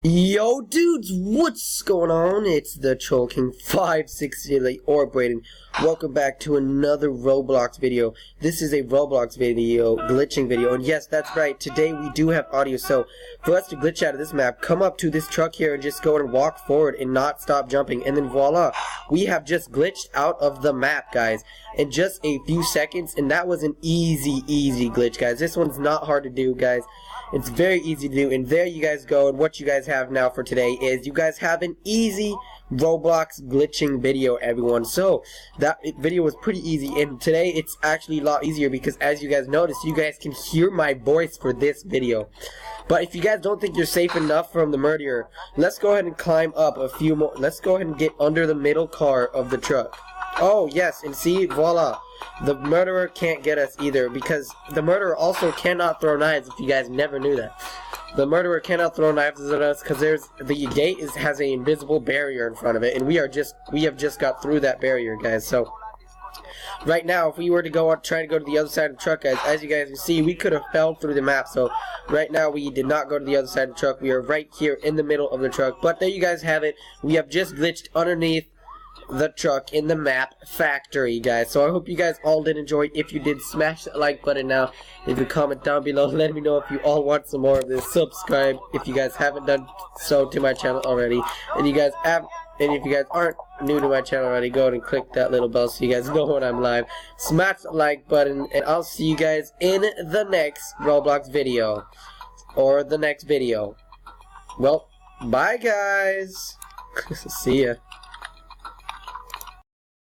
Yo dudes, what's going on? It's the Troll King 568 or Braden. Welcome back to another Roblox video. This is a Roblox video, glitching video, and yes, that's right, today we do have audio. So for us to glitch out of this map, come up to this truck here and just go and walk forward and not stop jumping, and then voila, we have just glitched out of the map, guys, in just a few seconds. And that was an easy glitch, guys. This one's not hard to do, guys. It's very easy to do, and there you guys go. And what you guys have now for today is you guys have an easy Roblox glitching video, everyone. So that video was pretty easy, and today it's actually a lot easier because, as you guys noticed, you guys can hear my voice for this video. But if you guys don't think you're safe enough from the murderer, let's go ahead and climb up a few more. Let's go ahead and get under the middle car of the truck. Oh yes, and see, voila, the murderer can't get us either, because the murderer also cannot throw knives. If you guys never knew that, the murderer cannot throw knives at us because the gate has an invisible barrier in front of it, and we have just got through that barrier, guys. So right now, if we were to try to go to the other side of the truck, guys, as you guys can see, we could have fell through the map. So right now, we did not go to the other side of the truck. We are right here in the middle of the truck. But there you guys have it. We have just glitched underneath the truck in the map factory, guys. So I hope you guys all did enjoy. If you did, smash that like button now. If you comment down below, let me know if you all want some more of this. Subscribe if you guys haven't done so to my channel already, and if you guys aren't new to my channel already, go ahead and click that little bell so you guys know when I'm live. Smash the like button, and I'll see you guys in the next Roblox video, or the next video. Well, bye guys. See ya.